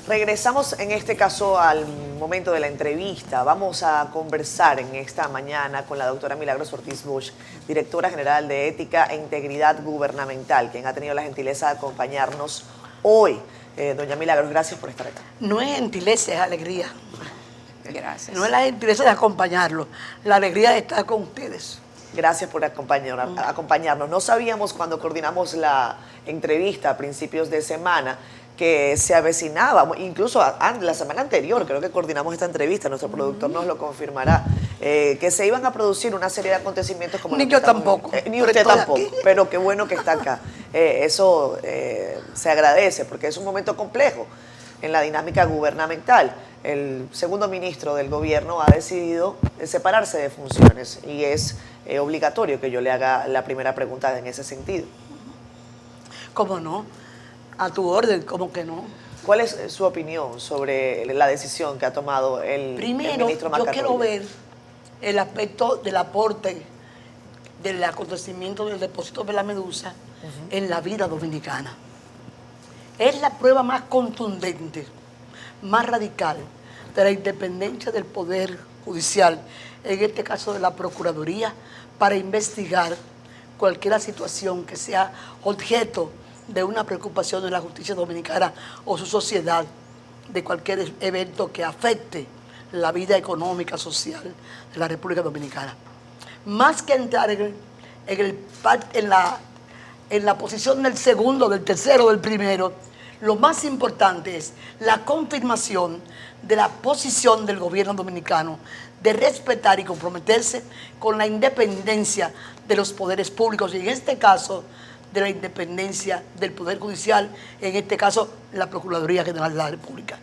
Regresamos en este caso al momento de la entrevista. Vamos a conversar en esta mañana con la doctora Milagros Ortiz Busch, directora general de Ética e Integridad Gubernamental, quien ha tenido la gentileza de acompañarnos hoy. Doña Milagros, gracias por estar acá. No es gentileza, es alegría. Gracias. No es la gentileza de acompañarlo, la alegría de estar con ustedes. Gracias por acompañarnos. No sabíamos cuando coordinamos la entrevista a principios de semana que se avecinaba, incluso la semana anterior, creo que coordinamos esta entrevista, nuestro productor nos lo confirmará, que se iban a producir una serie de acontecimientos como... Ni yo tampoco. Ni usted tampoco, pero qué bueno que está acá. Eso se agradece, porque es un momento complejo en la dinámica gubernamental. El segundo ministro del gobierno ha decidido separarse de funciones y es obligatorio que yo le haga la primera pregunta en ese sentido. ¿Cómo no? A tu orden, ¿cómo que no? ¿Cuál es su opinión sobre la decisión que ha tomado el ministro Macarrulla? Yo quiero ver el aspecto del aporte del acontecimiento del depósito de la Medusa en la vida dominicana. Es la prueba más contundente, más radical de la independencia del Poder Judicial, en este caso de la Procuraduría, para investigar cualquier situación que sea objeto de una preocupación de la justicia dominicana o su sociedad, de cualquier evento que afecte la vida económica, social de la República Dominicana. Más que entrar en la posición del segundo, del tercero, del primero, lo más importante es la confirmación de la posición del gobierno dominicano de respetar y comprometerse con la independencia de los poderes públicos y en este caso de la independencia del Poder Judicial, en este caso la Procuraduría General de la República.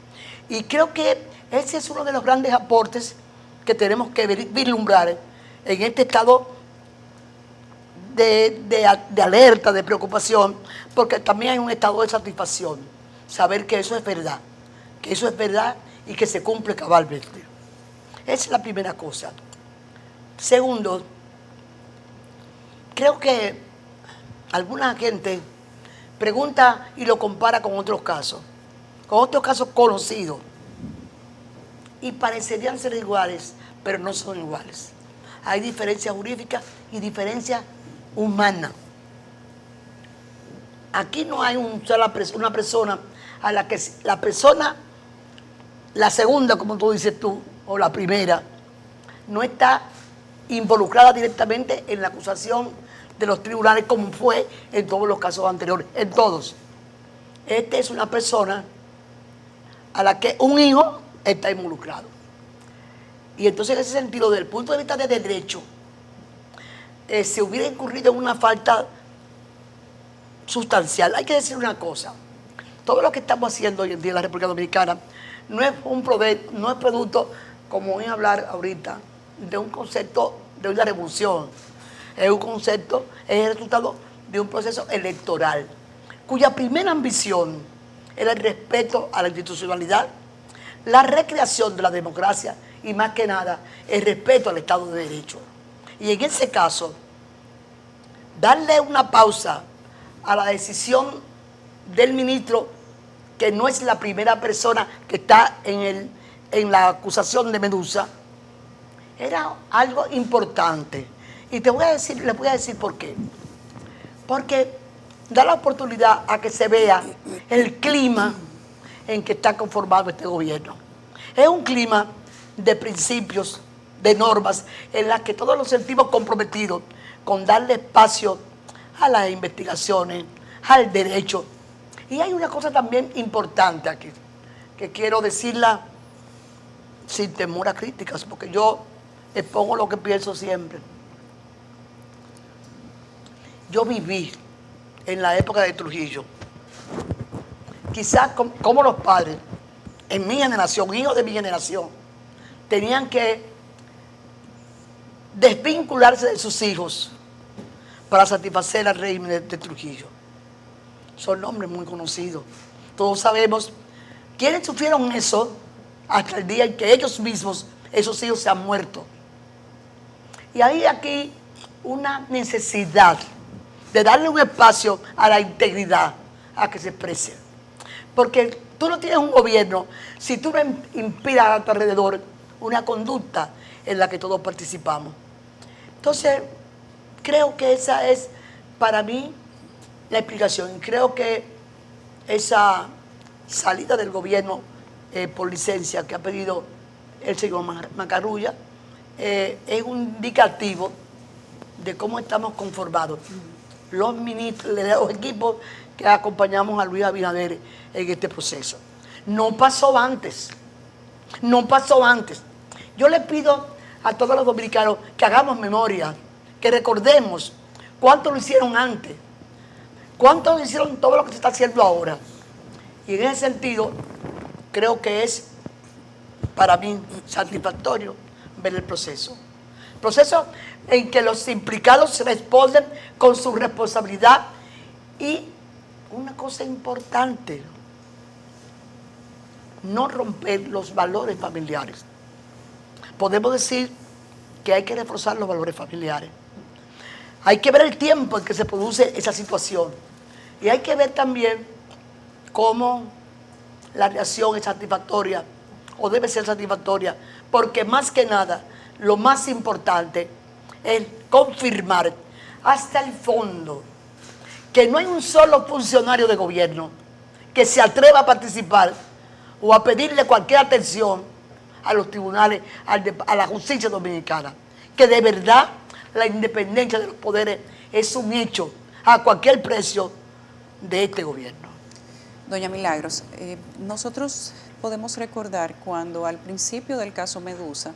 Y creo que ese es uno de los grandes aportes que tenemos que vislumbrar en este estado de alerta, de preocupación, porque también hay un estado de satisfacción, saber que eso es verdad y que se cumple cabalmente. Esa es la primera cosa. Segundo, creo que alguna gente pregunta y lo compara con otros casos conocidos, y parecerían ser iguales, pero no son iguales. Hay diferencias jurídicas y diferencias humanas. Aquí no hay una persona a la que la segunda, como tú dices tú, o la primera, no está involucrada directamente en la acusación de los tribunales como fue en todos los casos anteriores, en todos. Esta es una persona a la que un hijo está involucrado. Y entonces en ese sentido, desde el punto de vista de derecho, se hubiera incurrido en una falta sustancial. Hay que decir una cosa, todo lo que estamos haciendo hoy en día en la República Dominicana no es producto, como voy a hablar ahorita, de un concepto de una revolución. Es un concepto, es el resultado de un proceso electoral, cuya primera ambición era el respeto a la institucionalidad, la recreación de la democracia y más que nada el respeto al Estado de Derecho. Y en ese caso, darle una pausa a la decisión del ministro, que no es la primera persona que está en la acusación de Medusa, era algo importante. Y les voy a decir por qué. Porque da la oportunidad a que se vea el clima en que está conformado este gobierno. Es un clima de principios, de normas, en las que todos nos sentimos comprometidos con darle espacio a las investigaciones, al derecho. Y hay una cosa también importante aquí, que quiero decirla sin temor a críticas, porque yo expongo lo que pienso siempre. Yo viví en la época de Trujillo, quizás como los padres, en mi generación, hijos de mi generación, tenían que desvincularse de sus hijos para satisfacer al régimen de Trujillo. Son nombres muy conocidos. Todos sabemos quiénes sufrieron eso hasta el día en que ellos mismos, esos hijos, se han muerto. Y hay aquí una necesidad de darle un espacio a la integridad, a que se exprese. Porque Tú no tienes un gobierno si tú no inspiras a tu alrededor una conducta en la que todos participamos. Entonces, creo que esa es para mí la explicación. Creo que esa salida del gobierno por licencia que ha pedido el señor Macarrulla es un indicativo de cómo estamos conformados los ministros, los equipos que acompañamos a Luis Abinader en este proceso. No pasó antes, no pasó antes. Yo le pido a todos los dominicanos que hagamos memoria, que recordemos cuánto lo hicieron antes, cuánto lo hicieron todo lo que se está haciendo ahora. Y en ese sentido, creo que es para mí satisfactorio ver el proceso. Proceso en que los implicados responden con su responsabilidad y una cosa importante, no romper los valores familiares. Podemos decir que hay que reforzar los valores familiares. Hay que ver el tiempo en que se produce esa situación. Y hay que ver también cómo la reacción es satisfactoria o debe ser satisfactoria, porque más que nada, lo más importante es confirmar hasta el fondo que no hay un solo funcionario de gobierno que se atreva a participar o a pedirle cualquier atención a los tribunales, a la justicia dominicana, que de verdad la independencia de los poderes es un hecho a cualquier precio de este gobierno. Doña Milagros, nosotros podemos recordar cuando al principio del caso Medusa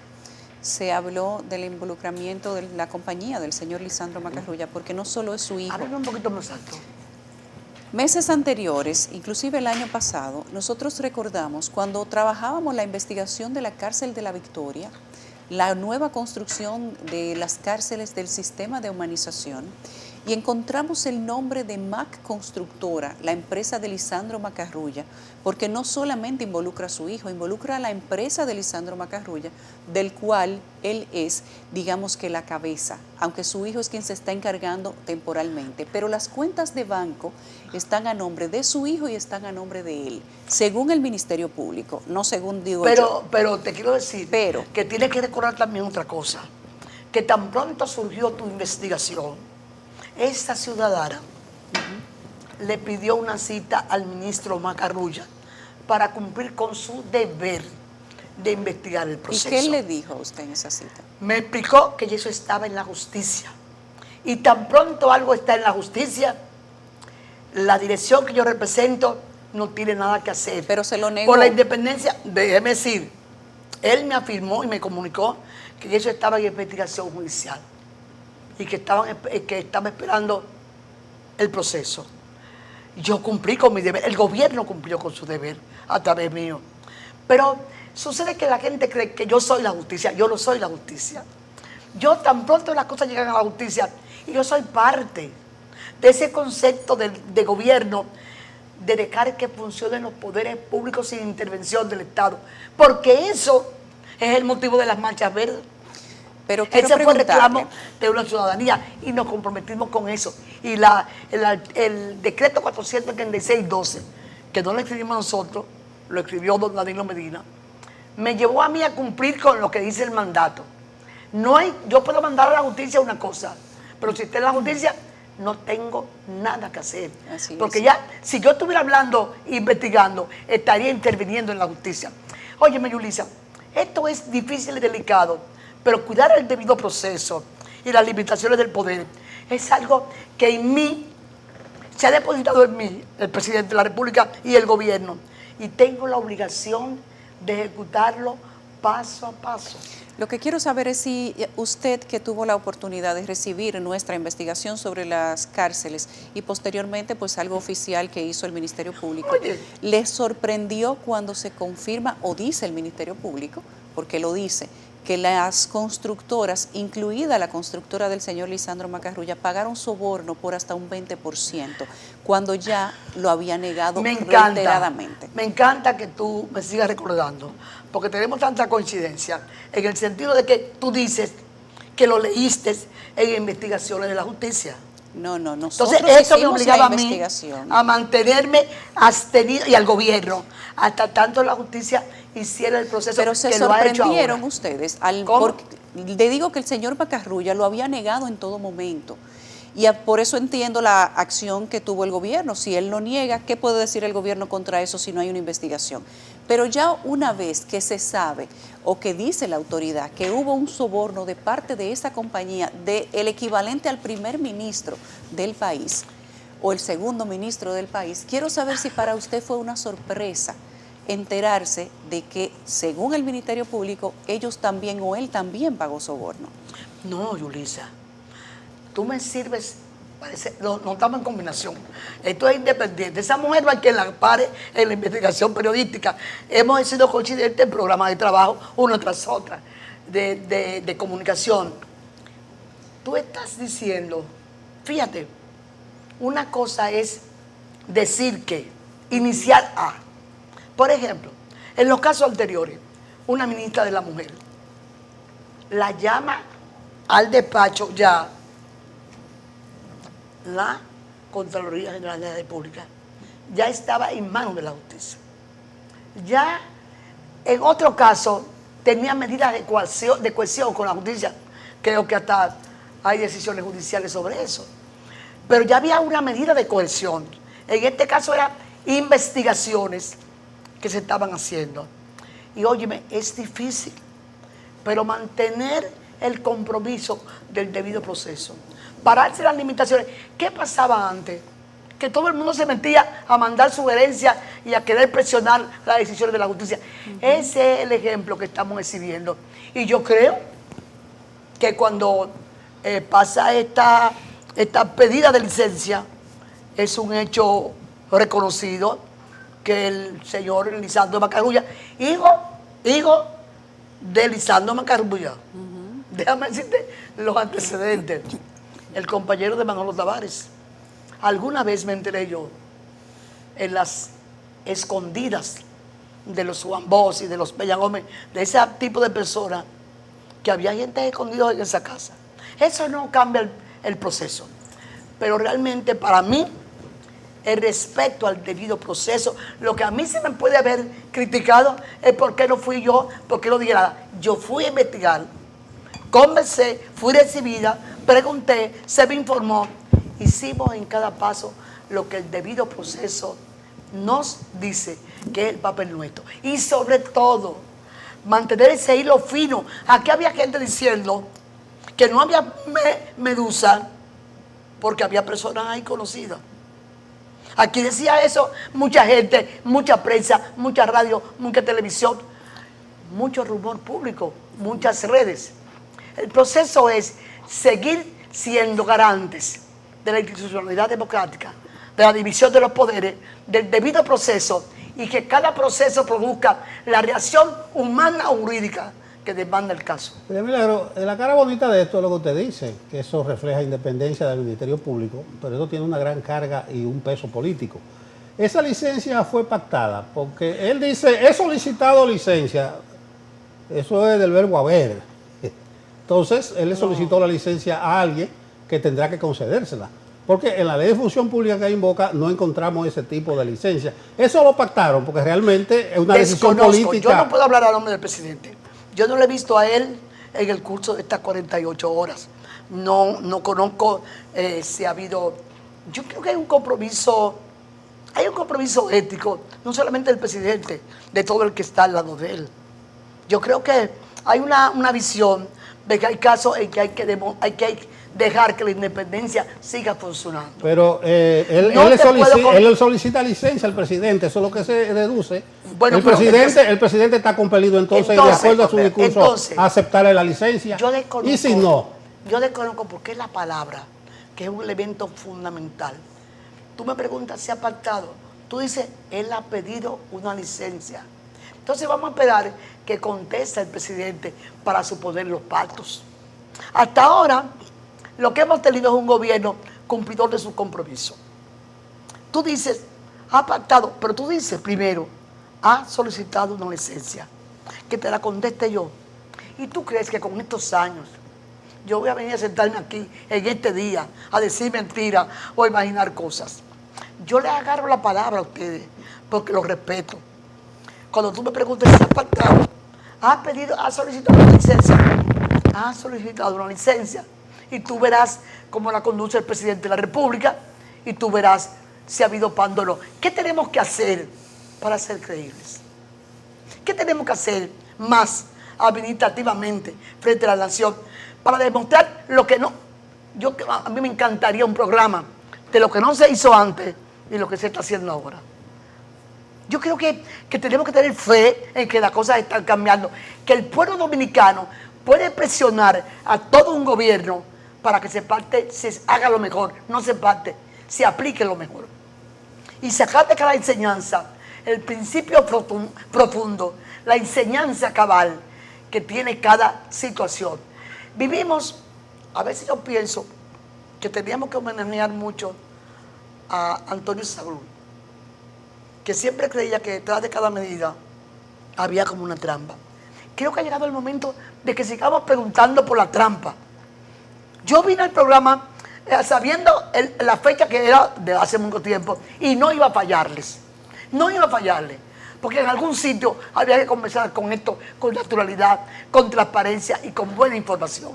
se habló del involucramiento de la compañía del señor Lisandro Macarrulla, porque no solo es su hijo. Háblame un poquito más alto. Meses anteriores, inclusive el año pasado, nosotros recordamos cuando trabajábamos la investigación de la cárcel de la Victoria, la nueva construcción de las cárceles del sistema de humanización, y encontramos el nombre de MAC Constructora, la empresa de Lisandro Macarrulla, porque no solamente involucra a su hijo, involucra a la empresa de Lisandro Macarrulla, del cual él es, digamos que la cabeza, aunque su hijo es quien se está encargando temporalmente. Pero las cuentas de banco están a nombre de su hijo y están a nombre de él, según el Ministerio Público, no según digo yo. Pero te quiero decir que tienes que recordar también otra cosa, que tan pronto surgió tu investigación, esta ciudadana le pidió una cita al ministro Macarrulla para cumplir con su deber de investigar el proceso. ¿Y qué le dijo a usted en esa cita? Me explicó que eso estaba en la justicia. Y tan pronto algo está en la justicia, la dirección que yo represento no tiene nada que hacer. Pero se lo negó. Por la independencia, déjeme decir, él me afirmó y me comunicó que eso estaba en investigación judicial y que estaba esperando el proceso. Yo cumplí con mi deber, el gobierno cumplió con su deber a través mío. Pero sucede que la gente cree que yo soy la justicia. Yo no soy la justicia. Yo tan pronto las cosas llegan a la justicia y yo soy parte de ese concepto de gobierno, de dejar que funcionen los poderes públicos sin intervención del Estado. Porque eso es el motivo de las marchas verdes. Pero ese fue el reclamo de una ciudadanía y nos comprometimos con eso. Y el decreto 436-12, que no lo escribimos nosotros, lo escribió don Danilo Medina, me llevó a mí a cumplir con lo que dice el mandato. Yo puedo mandar a la justicia una cosa, pero si está en la justicia, no tengo nada que hacer. Porque ya, si yo estuviera hablando, investigando, estaría interviniendo en la justicia. Óyeme, Yulisa, esto es difícil y delicado, pero cuidar el debido proceso y las limitaciones del poder es algo que en mí, se ha depositado en mí, el presidente de la República y el gobierno, y tengo la obligación de ejecutarlo paso a paso. Lo que quiero saber es si usted, que tuvo la oportunidad de recibir nuestra investigación sobre las cárceles y posteriormente pues algo oficial que hizo el Ministerio Público, ¿le sorprendió cuando se confirma o dice el Ministerio Público, porque lo dice, que las constructoras, incluida la constructora del señor Lisandro Macarrulla, pagaron soborno por hasta un 20%, cuando ya lo había negado reiteradamente? Me encanta que tú me sigas recordando, porque tenemos tanta coincidencia, en el sentido de que tú dices que lo leíste en investigaciones de la justicia. No, nosotros Entonces, eso me hicimos obligaba la a mí investigación. a mantenerme abstenido y al gobierno hasta tanto la justicia hiciera el proceso Pero se que lo ha hecho sorprendieron ahora. ustedes. ¿Cómo? Porque le digo que el señor Macarrulla lo había negado en todo momento. Y por eso entiendo la acción que tuvo el gobierno. Si él lo niega, ¿qué puede decir el gobierno contra eso si no hay una investigación? Pero ya una vez que se sabe o que dice la autoridad que hubo un soborno de parte de esa compañía, del equivalente al primer ministro del país o el segundo ministro del país, quiero saber si para usted fue una sorpresa enterarse de que, según el Ministerio Público, ellos también o él también pagó soborno. No, Yulisa, tú me sirves, no estamos en combinación. Esto es independiente. Esa mujer no hay que la pare en la investigación periodística. Hemos sido coincidentes en programas de trabajo, una tras otra, de comunicación. Tú estás diciendo, fíjate, una cosa es decir que, iniciar a. Por ejemplo, en los casos anteriores, una ministra de la Mujer la llama al despacho ya la Contraloría General de la República. Ya estaba en manos de la justicia. Ya en otro caso tenía medidas de cohesión con la justicia. Creo que hasta hay decisiones judiciales sobre eso. Pero ya había una medida de cohesión. En este caso eran investigaciones que se estaban haciendo. Y óyeme, es difícil, pero mantener el compromiso del debido proceso. Pararse las limitaciones. ¿Qué pasaba antes? Que todo el mundo se metía a mandar sugerencias y a querer presionar las decisiones de la justicia. Ese es el ejemplo que estamos exhibiendo. Y yo creo que cuando pasa esta pedida de licencia, es un hecho reconocido que el señor Lisandro Macarrulla, hijo de Lisandro Macarrulla, déjame decirte los antecedentes, el compañero de Manolo Tavares. Alguna vez me enteré yo en las escondidas de los Juan Bosch y de los Peña Gómez, de ese tipo de personas, que había gente escondida en esa casa. Eso no cambia el proceso. Pero realmente para mí, el respeto al debido proceso, lo que a mí se me puede haber criticado es por qué no fui yo, por qué no dije nada. Yo fui a investigar, conversé, fui recibida, pregunté, se me informó. Hicimos en cada paso lo que el debido proceso nos dice que es el papel nuestro. Y sobre todo, mantener ese hilo fino. Aquí había gente diciendo que no había medusa porque había personas ahí conocidas. Aquí decía eso mucha gente, mucha prensa, mucha radio, mucha televisión, mucho rumor público, muchas redes. El proceso es seguir siendo garantes de la institucionalidad democrática, de la división de los poderes, del debido proceso, y que cada proceso produzca la reacción humana o jurídica que demanda el caso. Oye, Milagro, la cara bonita de esto es lo que usted dice, que eso refleja independencia del Ministerio Público, pero eso tiene una gran carga y un peso político. Esa licencia fue pactada, porque él dice, he solicitado licencia, eso es del verbo haber. Entonces, él le solicitó la licencia a alguien que tendrá que concedérsela. Porque en la ley de función pública que hay en Boca no encontramos ese tipo de licencia. Eso lo pactaron, porque realmente es una decisión política. Yo no puedo hablar a nombre del presidente. Yo no lo he visto a él en el curso de estas 48 horas. No conozco si ha habido... Yo creo que hay un compromiso ético, no solamente del presidente, de todo el que está al lado de él. Yo creo que hay una visión de que hay casos en que hay que dejar que la independencia siga funcionando. Pero él le solicita licencia al presidente, eso es lo que se deduce. Bueno, el presidente está compelido entonces, de acuerdo a su discurso, a aceptarle la licencia. Y si no. Yo desconozco por qué la palabra, que es un elemento fundamental. Tú me preguntas si ha pactado. Tú dices, él ha pedido una licencia. Entonces vamos a esperar que conteste el presidente para suponer los pactos. Hasta ahora, lo que hemos tenido es un gobierno cumplidor de su compromiso. Tú dices, ha pactado, pero tú dices primero, ha solicitado una licencia, que te la conteste yo. ¿Y tú crees que con estos años yo voy a venir a sentarme aquí en este día a decir mentiras o a imaginar cosas. Yo le agarro la palabra a ustedes porque los respeto. Cuando tú me preguntas si has pactado, has solicitado una licencia, has solicitado una licencia y tú verás cómo la conduce el presidente de la República y tú verás si ha habido pándolo. ¿Qué tenemos que hacer para ser creíbles? ¿Qué tenemos que hacer más administrativamente frente a la nación para demostrar lo que no? A mí me encantaría un programa de lo que no se hizo antes y lo que se está haciendo ahora. Yo creo que tenemos que tener fe en que las cosas están cambiando, que el pueblo dominicano puede presionar a todo un gobierno para que se haga lo mejor, no se parte, se aplique lo mejor. Y sacar de cada enseñanza el principio profundo, la enseñanza cabal que tiene cada situación. Vivimos, a veces yo pienso que teníamos que homenajear mucho a Antonio Saglú, que siempre creía que detrás de cada medida había como una trampa. Creo que ha llegado el momento de que sigamos preguntando por la trampa. Yo vine al programa sabiendo la fecha que era de hace mucho tiempo y no iba a fallarles. No iba a fallarles. Porque en algún sitio había que conversar con esto con naturalidad, con transparencia y con buena información.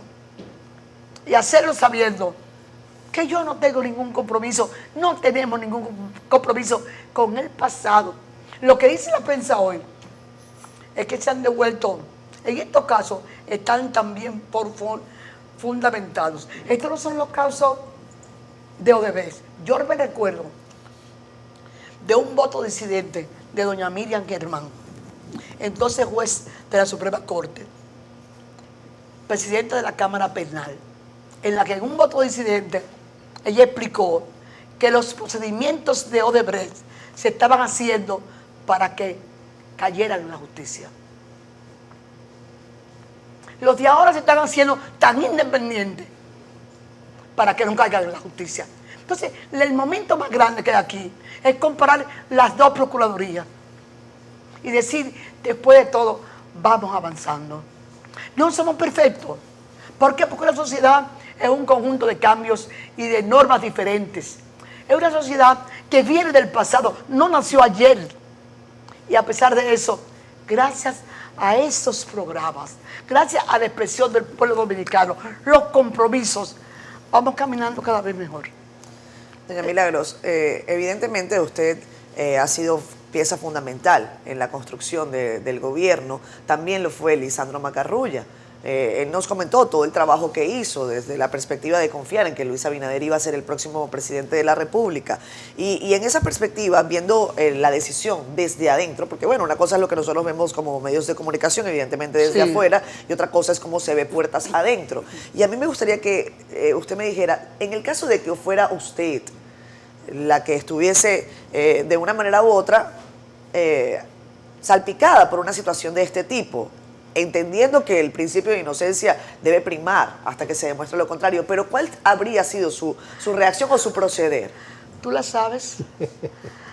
Y hacerlo sabiendo que yo no tengo ningún compromiso, no tenemos ningún compromiso con el pasado. Lo que dice la prensa hoy es que se han devuelto, en estos casos están también fundamentados. Estos no son los casos de Odebrecht. Yo me recuerdo de un voto disidente de doña Miriam Germán, entonces juez de la Suprema Corte, presidenta de la Cámara Penal, en la que en un voto disidente ella explicó que los procedimientos de Odebrecht se estaban haciendo para que cayeran en la justicia. Los de ahora se están haciendo tan independientes para que no caigan en la justicia. Entonces, el momento más grande que hay aquí es comparar las dos procuradurías y decir, después de todo, vamos avanzando. No somos perfectos. ¿Por qué? Porque la sociedad es un conjunto de cambios y de normas diferentes. Es una sociedad que viene del pasado, no nació ayer. Y a pesar de eso, gracias a esos programas, gracias a la expresión del pueblo dominicano, los compromisos, vamos caminando cada vez mejor. Doña Milagros, evidentemente usted ha sido pieza fundamental en la construcción del gobierno, también lo fue Lisandro Macarrulla. Él nos comentó todo el trabajo que hizo desde la perspectiva de confiar en que Luis Abinader iba a ser el próximo presidente de la República. Y en esa perspectiva, viendo la decisión desde adentro, porque bueno, una cosa es lo que nosotros vemos como medios de comunicación, evidentemente desde afuera, y otra cosa es cómo se ve puertas adentro. Y a mí me gustaría que usted me dijera, en el caso de que fuera usted la que estuviese de una manera u otra salpicada por una situación de este tipo, entendiendo que el principio de inocencia debe primar hasta que se demuestre lo contrario, pero ¿cuál habría sido su reacción o su proceder? ¿Tú la sabes?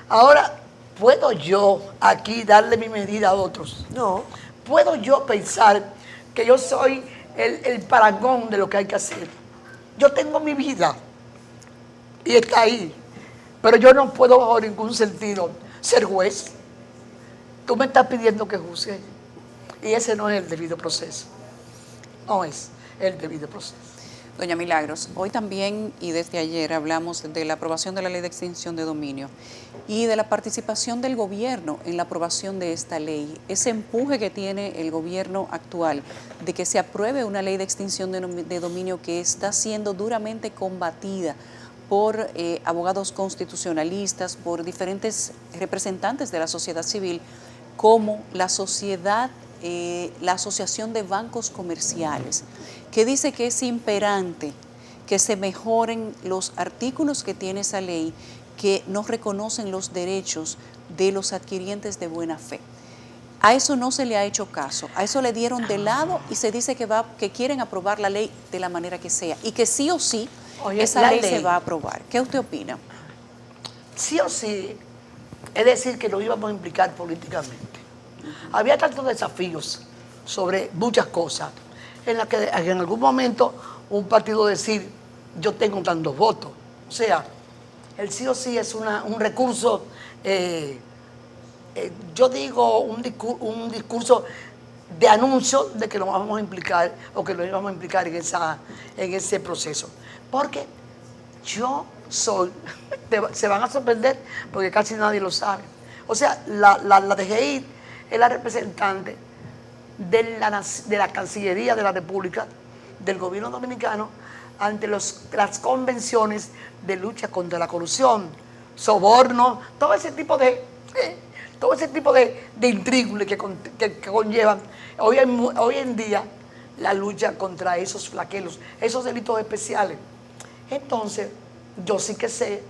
Ahora, ¿puedo yo aquí darle mi medida a otros? No. ¿Puedo yo pensar que yo soy el parangón de lo que hay que hacer? Yo tengo mi vida y está ahí, pero yo no puedo bajo ningún sentido ser juez. Tú me estás pidiendo que juzgue. Y ese no es el debido proceso. No es el debido proceso. Doña Milagros, hoy también y desde ayer hablamos de la aprobación de la ley de extinción de dominio y de la participación del gobierno en la aprobación de esta ley. Ese empuje que tiene el gobierno actual de que se apruebe una ley de extinción de dominio que está siendo duramente combatida por abogados constitucionalistas, por diferentes representantes de la sociedad civil, como la Asociación de Bancos Comerciales, que dice que es imperante que se mejoren los artículos que tiene esa ley que no reconocen los derechos de los adquirientes de buena fe. A eso no se le ha hecho caso, a eso le dieron de lado y se dice que quieren aprobar la ley de la manera que sea y que sí o sí esa ley se va a aprobar. ¿Qué usted opina? Sí o sí, es decir, que nos íbamos a implicar políticamente. Había tantos desafíos sobre muchas cosas en las que en algún momento un partido decir, yo tengo tantos votos. O sea, el sí o sí es un recurso, yo digo un discurso de anuncio de que nos vamos a implicar o que nos vamos a implicar en ese proceso. Porque yo soy, se van a sorprender porque casi nadie lo sabe. O sea, la DGI es la representante de la Cancillería de la República, del gobierno dominicano, ante las convenciones de lucha contra la corrupción, soborno, todo ese tipo de intríngulis que conllevan hoy en día la lucha contra esos flaquelos, esos delitos especiales. Entonces, yo sí que sé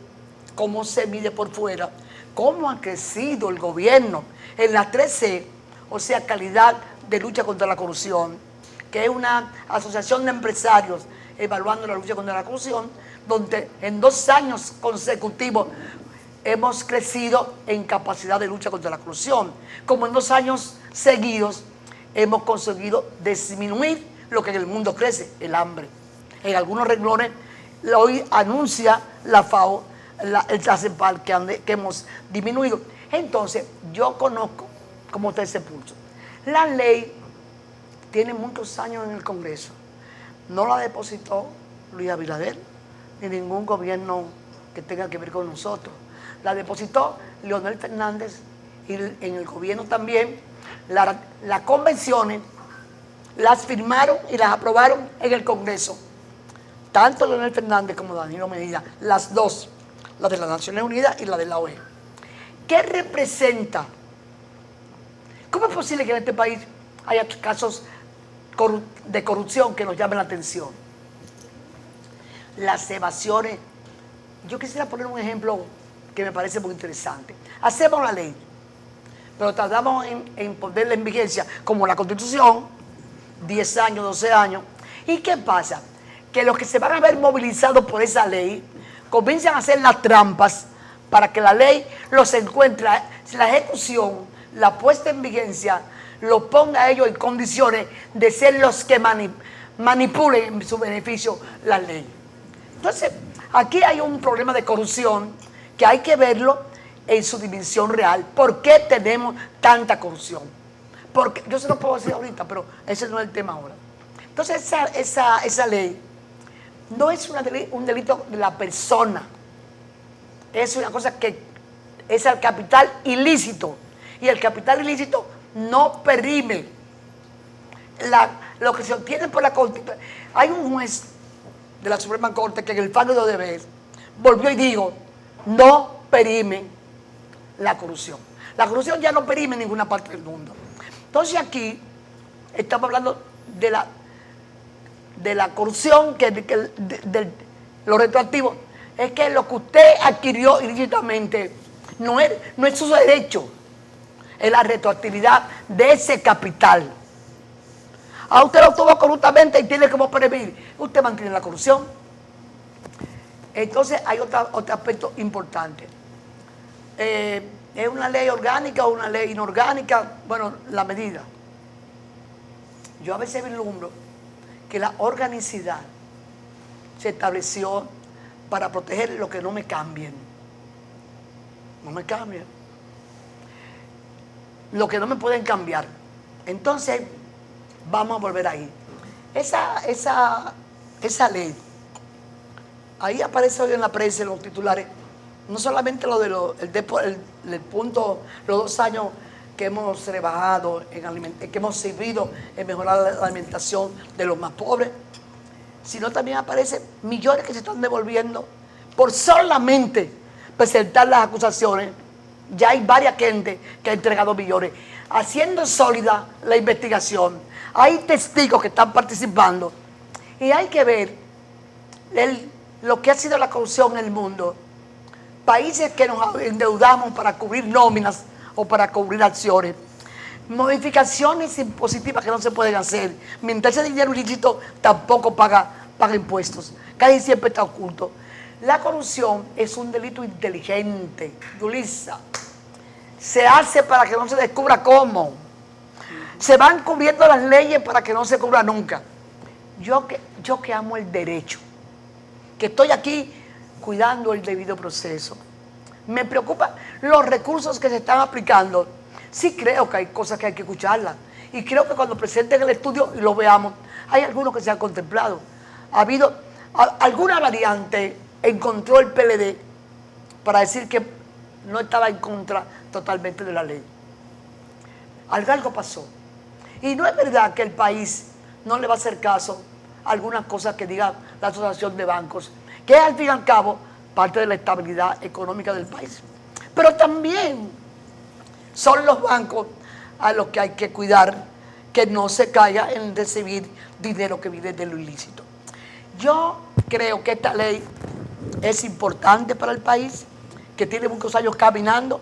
cómo se mide por fuera, cómo ha crecido el gobierno en la 3C, o sea, calidad de lucha contra la corrupción, que es una asociación de empresarios evaluando la lucha contra la corrupción, donde en 2 años consecutivos hemos crecido en capacidad de lucha contra la corrupción, como en 2 años seguidos hemos conseguido disminuir lo que en el mundo crece, el hambre. En algunos renglones, hoy anuncia la FAO, la CEPAL, que hemos disminuido. Entonces, yo conozco cómo está ese pulso. La ley tiene muchos años en el Congreso. No la depositó Luis Abinader, ni ningún gobierno que tenga que ver con nosotros. La depositó Leonel Fernández y en el gobierno también. Las convenciones las firmaron y las aprobaron en el Congreso. Tanto Leonel Fernández como Danilo Medina, las dos, la de las Naciones Unidas y la de la OEA. ¿Qué representa? ¿Cómo es posible que en este país haya casos de corrupción que nos llamen la atención? Las evasiones. Yo quisiera poner un ejemplo que me parece muy interesante. Hacemos la ley, pero tardamos en ponerla en vigencia, como la Constitución, 10 años, 12 años. ¿Y qué pasa? Que los que se van a ver movilizados por esa ley comienzan a hacer las trampas para que la ley los encuentre, la ejecución, la puesta en vigencia, los ponga a ellos en condiciones de ser los que manipulen en su beneficio la ley. Entonces, aquí hay un problema de corrupción que hay que verlo en su dimensión real. ¿Por qué tenemos tanta corrupción? Porque, yo se lo puedo decir ahorita, pero ese no es el tema ahora. Entonces, esa ley no es un delito de la persona, es una cosa que es el capital ilícito, y el capital ilícito no perime lo que se obtiene por la Constitución. Hay un juez de la Suprema Corte que en el fallo de deber volvió y dijo, no perime la corrupción. La corrupción ya no perime en ninguna parte del mundo. Entonces aquí estamos hablando de la corrupción, de lo retroactivo, es que lo que usted adquirió ilícitamente no es su derecho, es la retroactividad de ese capital. A usted lo obtuvo corruptamente y tiene como prevenir. Usted mantiene la corrupción. Entonces hay otro aspecto importante. ¿Es una ley orgánica o una ley inorgánica? Bueno, la medida. Yo a veces vislumbro que la organicidad se estableció para proteger lo que no me cambien. No me cambien. Lo que no me pueden cambiar. Entonces, vamos a volver ahí. Esa ley, ahí aparece hoy en la prensa, en los titulares, no solamente lo de el punto, los 2 años que hemos rebajado, que hemos servido en mejorar la alimentación de los más pobres, sino también aparecen millones que se están devolviendo por solamente presentar las acusaciones. Ya hay varias gente que ha entregado millones, haciendo sólida la investigación. Hay testigos que están participando y hay que ver lo que ha sido la corrupción en el mundo. Países que nos endeudamos para cubrir nóminas o para cubrir acciones. Modificaciones impositivas que no se pueden hacer. Mientras ese dinero ilícito tampoco paga impuestos. Casi siempre está oculto. La corrupción es un delito inteligente, Yulisa. Se hace para que no se descubra cómo. Se van cubriendo las leyes para que no se cubra nunca. yo que amo el derecho, que estoy aquí cuidando el debido proceso, me preocupa los recursos que se están aplicando. Sí creo que hay cosas que hay que escucharlas. Y creo que cuando presenten el estudio y lo veamos, hay algunos que se han contemplado. Ha habido alguna variante, encontró el PLD para decir que no estaba en contra totalmente de la ley. Algo pasó. Y no es verdad que el país no le va a hacer caso a algunas cosas que diga la Asociación de Bancos, que es al fin y al cabo parte de la estabilidad económica del país. Pero también son los bancos a los que hay que cuidar que no se caiga en recibir dinero que viene de lo ilícito. Yo creo que esta ley es importante para el país, que tiene muchos años caminando.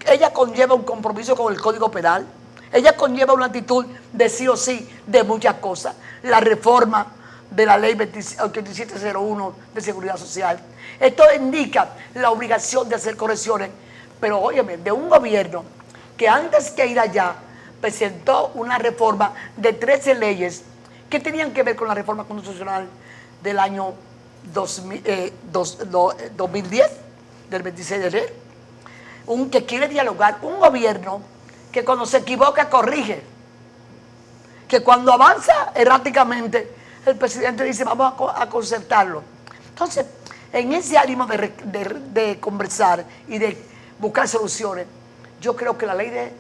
Ella conlleva un compromiso con el Código Penal. Ella conlleva una actitud de sí o sí de muchas cosas. La reforma de la ley 8701 de Seguridad Social. Esto indica la obligación de hacer correcciones, pero óyeme, de un gobierno que antes que ir allá presentó una reforma de 13 leyes que tenían que ver con la reforma constitucional del año 2010, del 26 de enero. Que quiere dialogar, un gobierno que cuando se equivoca corrige, que cuando avanza erráticamente el presidente dice vamos a concertarlo. Entonces, en ese ánimo de conversar y de buscar soluciones, yo creo que la ley de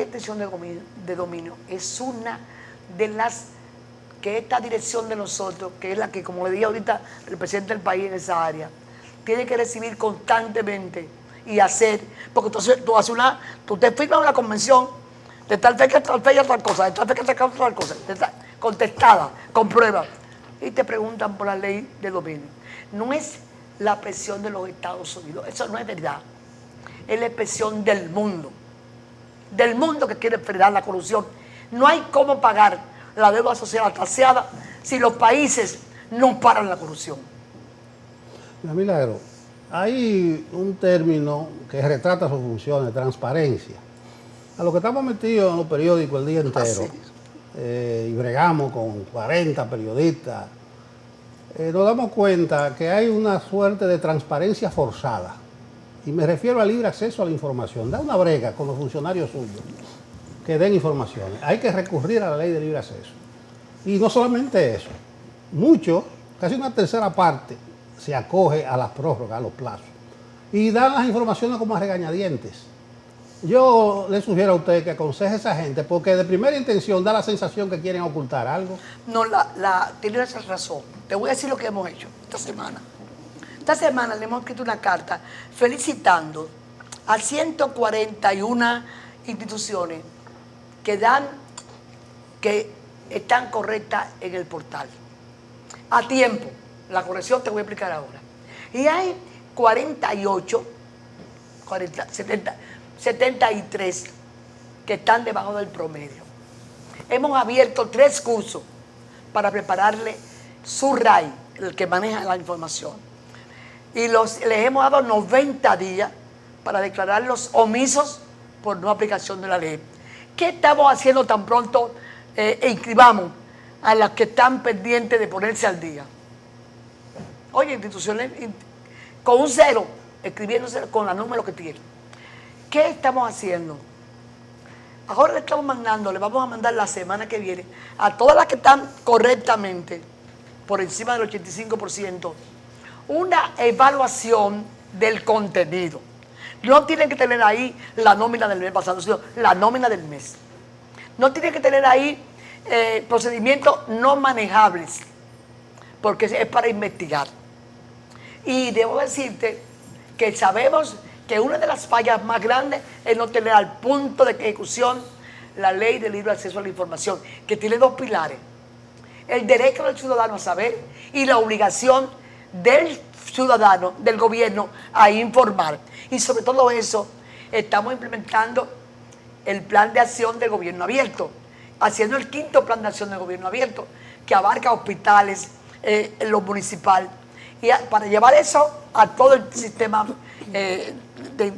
extensión de dominio es una de las que esta dirección de nosotros, que es la que, como le dije ahorita, el presidente del país en esa área, tiene que recibir constantemente y hacer, porque tú te firmas una convención de tal fecha a tal cosa, de tal fecha a tal cosa, contestada, con pruebas, y te preguntan por la ley de dominio. No es la presión de los Estados Unidos, eso no es verdad, es la presión del mundo que quiere frenar la corrupción. No hay cómo pagar la deuda social atraseada si los países no paran la corrupción. Mira, Milagro, hay un término que retrata sus funciones, transparencia. A lo que estamos metidos en los periódicos el día entero, y bregamos con 40 periodistas, nos damos cuenta que hay una suerte de transparencia forzada. Y me refiero al libre acceso a la información. Da una brega con los funcionarios suyos que den informaciones. Hay que recurrir a la ley de libre acceso. Y no solamente eso, muchos, casi una tercera parte, se acoge a las prórrogas, a los plazos. Y dan las informaciones como a regañadientes. Yo le sugiero a usted que aconseje a esa gente, porque de primera intención da la sensación que quieren ocultar algo. No, tiene esa razón. Te voy a decir lo que hemos hecho esta semana. Esta semana le hemos escrito una carta felicitando a 141 instituciones que están correctas en el portal. A tiempo. La corrección te voy a explicar ahora. Y hay 73 que están debajo del promedio. Hemos abierto 3 cursos para prepararle su RAI, el que maneja la información. Y les hemos dado 90 días para declararlos omisos por no aplicación de la ley. ¿Qué estamos haciendo tan pronto inscribamos a las que están pendientes de ponerse al día? Oye, instituciones con un 0, escribiéndose con la número que tienen. ¿Qué estamos haciendo? Ahora le vamos a mandar la semana que viene a todas las que están correctamente, por encima del 85%, una evaluación del contenido. No tienen que tener ahí la nómina del mes pasado, sino la nómina del mes. No tienen que tener ahí procedimientos no manejables, porque es para investigar. Y debo decirte que sabemos que una de las fallas más grandes es no tener al punto de ejecución la ley de libre acceso a la información, que tiene 2 pilares: el derecho del ciudadano a saber y la obligación del ciudadano, del gobierno, a informar. Y sobre todo eso, estamos implementando el plan de acción del gobierno abierto, haciendo el 5º plan de acción del gobierno abierto, que abarca hospitales, lo municipal, y para llevar eso a todo el sistema de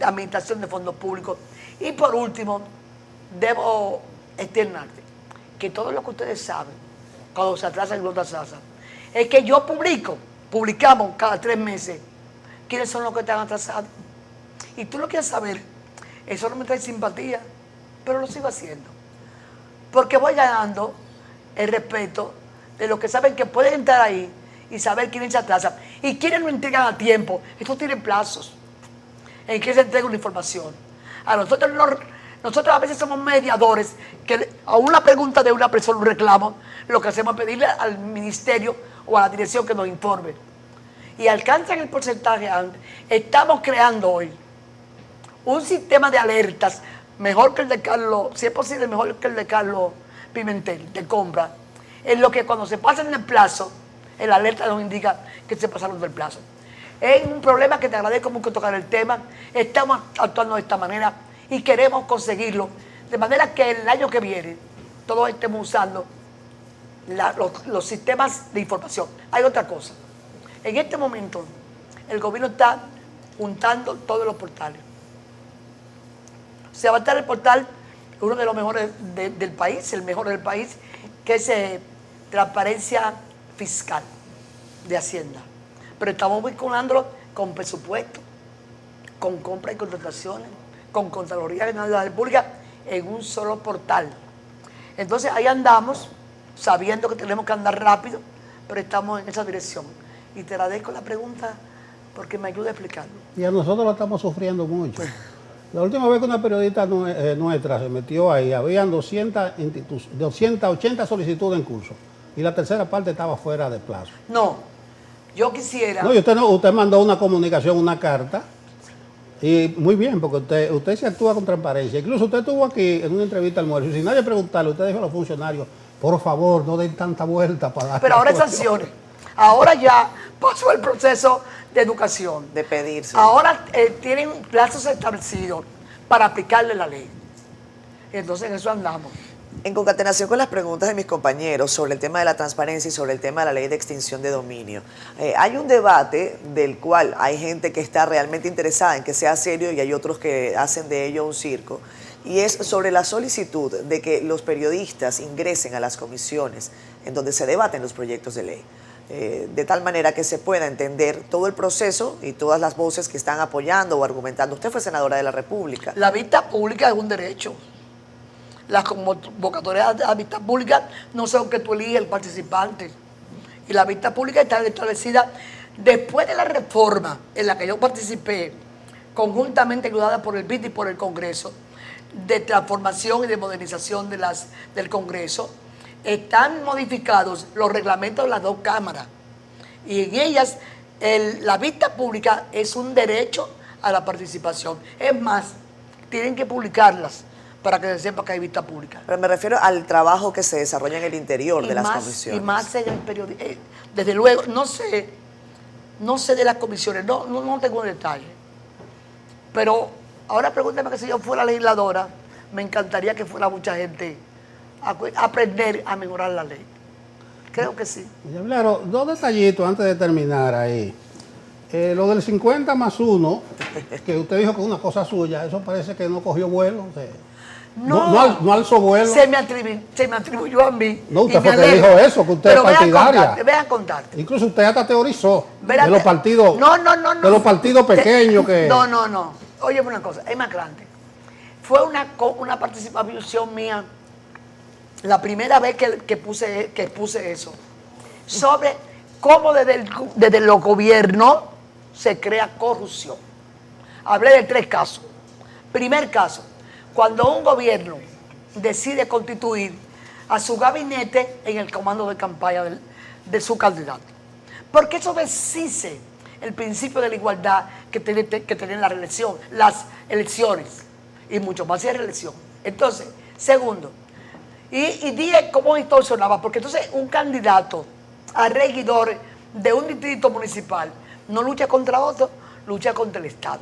administración de fondos públicos. Y por último, debo externarte que todo lo que ustedes saben cuando se atrasan los tasas, es que yo publicamos cada 3 meses quiénes son los que están atrasados. Y tú lo quieres saber, eso no me trae simpatía, pero lo sigo haciendo. Porque voy ganando el respeto de los que saben que pueden entrar ahí y saber quiénes se atrasan. Y quiénes no entregan a tiempo. Esto tiene plazos en que se entrega una información. A nosotros a veces somos mediadores, que a una pregunta de una persona, un reclamo, lo que hacemos es pedirle al ministerio o a la dirección que nos informe. Y alcanzan el porcentaje antes. Estamos creando hoy un sistema de alertas mejor que el de Carlos, si es posible, mejor que el de Carlos Pimentel, de compra, en lo que cuando se pasan el plazo, el alerta nos indica que se pasaron del plazo. Es un problema que te agradezco mucho tocar el tema, estamos actuando de esta manera y queremos conseguirlo, de manera que el año que viene todos estemos usando los sistemas de información. Hay otra cosa, en este momento el gobierno está juntando todos los portales. Se va a estar el portal, uno de los mejores del país, el mejor del país, que es Transparencia Fiscal de Hacienda. Pero estamos vinculándolo con presupuesto, con compra y contrataciones, con Contraloría General de la República en un solo portal. Entonces ahí andamos, sabiendo que tenemos que andar rápido, pero estamos en esa dirección. Y te agradezco la pregunta porque me ayuda a explicarlo. Y a nosotros lo estamos sufriendo mucho. La última vez que una periodista nuestra se metió ahí, habían 280 solicitudes en curso y la tercera parte estaba fuera de plazo. No, yo quisiera... No, y usted mandó una comunicación, una carta, y muy bien, porque usted se actúa con transparencia. Incluso usted estuvo aquí en una entrevista al almuerzo y sin nadie preguntarle, usted dijo a los funcionarios, por favor, no den tanta vuelta para dar... Pero ahora hay sanciones. Ahora ya pasó el proceso de educación. De pedirse. Ahora tienen plazos establecidos para aplicarle la ley. Entonces en eso andamos. En concatenación con las preguntas de mis compañeros sobre el tema de la transparencia y sobre el tema de la ley de extinción de dominio, hay un debate del cual hay gente que está realmente interesada en que sea serio y hay otros que hacen de ello un circo, y es sobre la solicitud de que los periodistas ingresen a las comisiones en donde se debaten los proyectos de ley. De tal manera que se pueda entender todo el proceso y todas las voces que están apoyando o argumentando. Usted fue senadora de la República. La vista pública es un derecho. Las convocatorias de la vista pública no son que tú eliges el participante. Y la vista pública está establecida después de la reforma en la que yo participé, conjuntamente ayudada por el BID y por el Congreso, de transformación y de modernización del Congreso. Están modificados los reglamentos de las 2 cámaras y en ellas la vista pública es un derecho a la participación. Es más, tienen que publicarlas para que se sepa que hay vista pública. Pero me refiero al trabajo que se desarrolla en el interior de las comisiones. Y más en el periodismo. Desde luego, no sé de las comisiones, no tengo detalle. Pero ahora pregúntame que si yo fuera legisladora, me encantaría que fuera mucha gente a aprender a mejorar la ley. Creo que sí. Claro, 2 detallitos antes de terminar ahí. Lo del 50+1, que usted dijo que es una cosa suya, eso parece que no cogió vuelo. O sea, no alzó vuelo. Se me atribuyó a mí. No, usted fue que dijo eso, que usted es partidaria. Vean contarte. Incluso usted hasta teorizó Verate. de los partidos. No. De los partidos pequeños que. No. Óyeme una cosa, es más grande. Fue una participación mía. La primera vez que puse eso, sobre cómo desde los gobiernos se crea corrupción. Hablé de 3 casos. Primer caso, cuando un gobierno decide constituir a su gabinete en el comando de campaña de su candidato. Porque eso deshice el principio de la igualdad que tienen las elecciones, y mucho más si es reelección. Entonces, segundo, y dije cómo distorsionaba, porque entonces un candidato a regidor de un distrito municipal no lucha contra otro, lucha contra el Estado.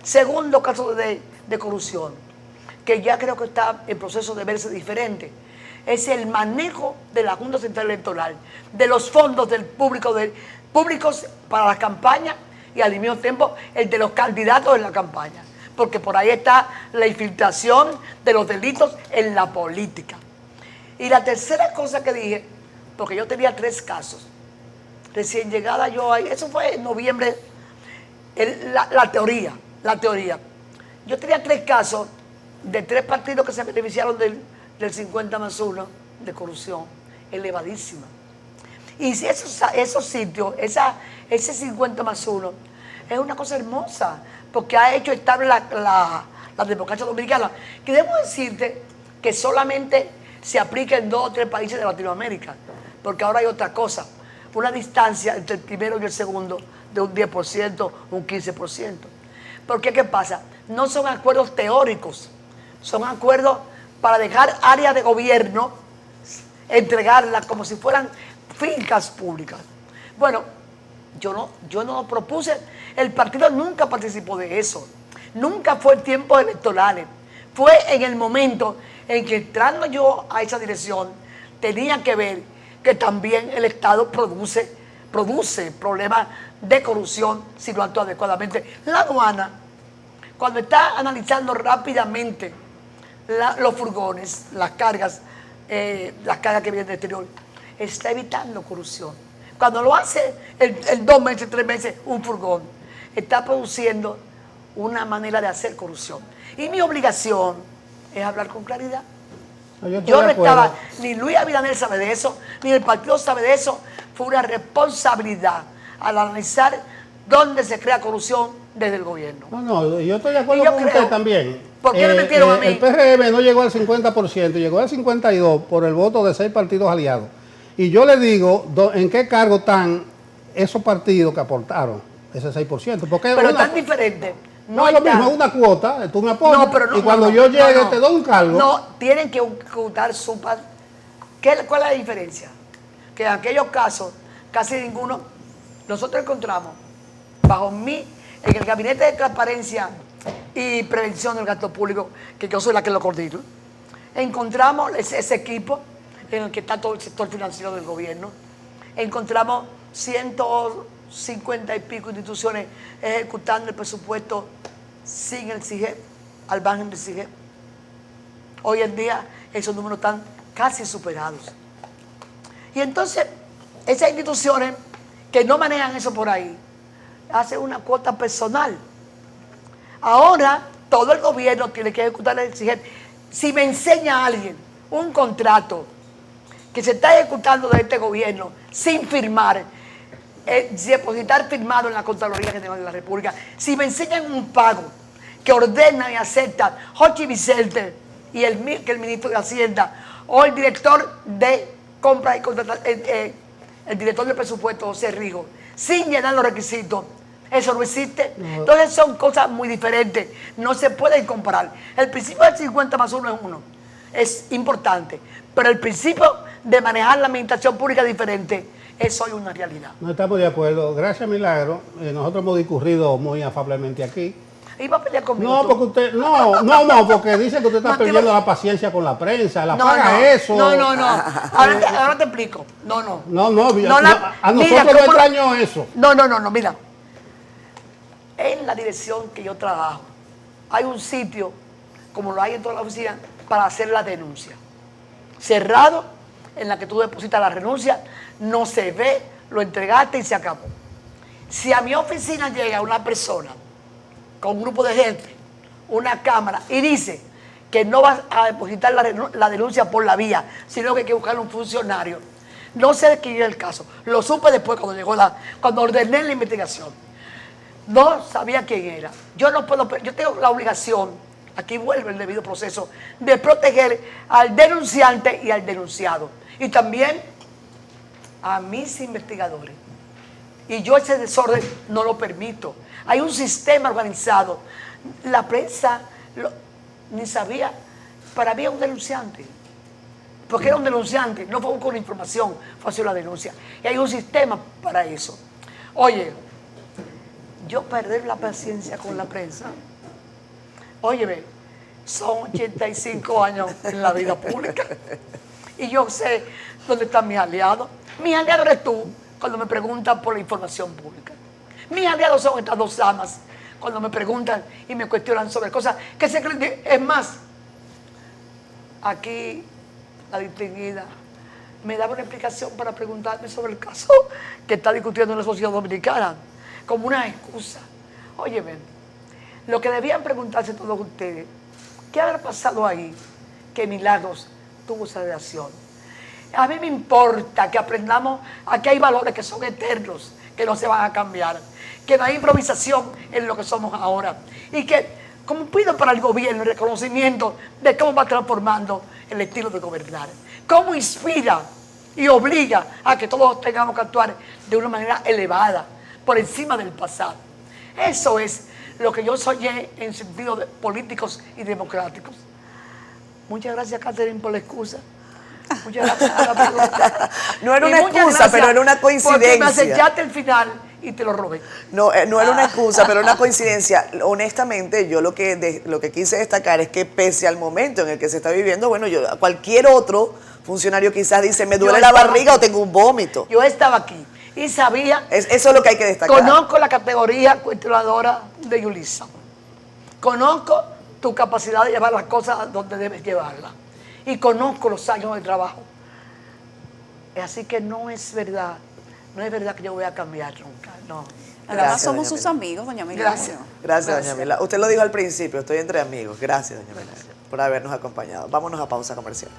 Segundo caso de corrupción, que ya creo que está en proceso de verse diferente, es el manejo de la Junta Central Electoral, de los fondos públicos para las campañas y al mismo tiempo el de los candidatos en la campaña, porque por ahí está la infiltración de los delitos en la política. Y la tercera cosa que dije porque yo tenía 3 casos. Recién llegada yo ahí, eso fue en noviembre, la teoría. Yo tenía 3 casos de 3 partidos que se beneficiaron del 50+1 de corrupción, elevadísima. Y si esos sitios, ese 50+1, es una cosa hermosa, porque ha hecho estable la democracia dominicana, que debo decirte que solamente se aplica en 2 o 3 países de Latinoamérica, porque ahora hay otra cosa, una distancia entre el primero y el segundo de un 10%, un 15%. Porque ¿qué pasa? No son acuerdos teóricos, son acuerdos para dejar áreas de gobierno, entregarlas como si fueran fincas públicas. Bueno, yo no lo propuse, el partido nunca participó de eso, nunca fue en tiempos electorales, fue en el momento en que entrando yo a esa dirección tenía que ver que también el Estado produce problemas de corrupción si no actúa adecuadamente. La aduana, cuando está analizando rápidamente los furgones, las cargas que vienen del exterior, está evitando corrupción. Cuando lo hace el 2 meses, 3 meses, un furgón, está produciendo una manera de hacer corrupción. Y mi obligación es hablar con claridad. Yo no estaba, ni Luis Abinader sabe de eso, ni el partido sabe de eso. Fue una responsabilidad al analizar dónde se crea corrupción desde el gobierno. No, yo estoy de acuerdo con usted también. ¿Por qué me metieron a mí? El PRM no llegó al 50%, llegó al 52% por el voto de 6 partidos aliados. Y yo le digo, ¿en qué cargo están esos partidos que aportaron ese 6%? Porque pero tan diferente. No es lo mismo, es una cuota, tú me apoyas, no, pero no, y cuando yo llegue te doy un cargo. No, tienen que ocultar su parte. ¿Cuál es la diferencia? Que en aquellos casos, casi ninguno, nosotros encontramos, en el Gabinete de Transparencia y Prevención del Gasto Público, que yo soy la que lo coordino, encontramos ese equipo en el que está todo el sector financiero del gobierno, encontramos 150 y pico instituciones ejecutando el presupuesto sin el CIGEP, al margen del CIGEP. Hoy en día esos números están casi superados. Y entonces esas instituciones que no manejan eso por ahí, hacen una cuota personal. Ahora todo el gobierno tiene que ejecutar el CIGEP. Si me enseña a alguien un contrato que se está ejecutando de este gobierno sin firmar, depositar firmado en la Contraloría General de la República, si me enseñan un pago que ordena y acepta Jochi Vicente y el ministro de Hacienda o el director de compras y contratación, el director de presupuesto, José Rijo, sin llenar los requisitos, eso no existe. No. Entonces son cosas muy diferentes, no se pueden comparar. El principio del 50+1 es 1, es importante, pero el principio de manejar la administración pública es diferente. Eso es una realidad. No estamos de acuerdo. Gracias, Milagro. Nosotros hemos discurrido muy afablemente aquí. ¿Iba a pelear conmigo? No, porque usted, porque dice que usted está perdiendo la paciencia con la prensa, eso. No. Ahora te explico. No. A nosotros no extrañó eso. No, mira. En la dirección que yo trabajo, hay un sitio, como lo hay en toda la oficina, para hacer la denuncia. Cerrado, en la que tú depositas la renuncia, no se ve, lo entregaste y se acabó. Si a mi oficina llega una persona con un grupo de gente, una cámara, y dice que no va a depositar la denuncia por la vía, sino que hay que buscar un funcionario, no sé de quién es el caso, lo supe después cuando ordené la investigación. No sabía quién era. Yo tengo la obligación, aquí vuelve el debido proceso, de proteger al denunciante y al denunciado. Y también a mis investigadores. Y yo ese desorden no lo permito. Hay un sistema organizado. La prensa ni sabía. Para mí es un denunciante. Porque era un denunciante. No fue con información, fue hacer la denuncia. Y hay un sistema para eso. Oye, yo perder la paciencia con la prensa. Óyeme, son 85 años en la vida pública. Y yo sé dónde están mis aliados. Mis aliados eres tú cuando me preguntan por la información pública. Mis aliados son estas 2 damas cuando me preguntan y me cuestionan sobre cosas que se creen. Es más, aquí la distinguida me daba una explicación para preguntarme sobre el caso que está discutiendo en la sociedad dominicana, como una excusa. Óyeme, lo que debían preguntarse todos ustedes, ¿qué habrá pasado ahí que Milagros tuvo esa reacción? A mí me importa que aprendamos a que hay valores que son eternos, que no se van a cambiar, que no hay improvisación en lo que somos ahora y que, como pido para el gobierno, el reconocimiento de cómo va transformando el estilo de gobernar, cómo inspira y obliga a que todos tengamos que actuar de una manera elevada, por encima del pasado. Eso es lo que yo soñé en sentido de políticos y democráticos. Muchas gracias, Catherine, por la excusa. Muchas gracias por la pregunta. No era Y una muchas excusa, gracias pero era una porque me coincidencia. acechaste el final y te lo robé. No, no era una excusa, pero una coincidencia. Honestamente, yo lo que quise destacar es que pese al momento en el que se está viviendo, bueno, cualquier otro funcionario quizás dice, me duele la barriga o tengo un vómito. Yo estaba aquí y sabía, Eso es lo que hay que destacar. conozco la categoría cuestionadora de Yulisa. Conozco tu capacidad de llevar las cosas donde debes llevarlas. Y conozco los años de trabajo. Así que no es verdad que yo voy a cambiar nunca, no. Además Gracias, somos doña sus Mila. amigos, doña Mila. Gracias. Gracias, doña Mila. Usted lo dijo al principio, estoy entre amigos. Gracias, doña Mila, por habernos acompañado. Vámonos a pausa comercial.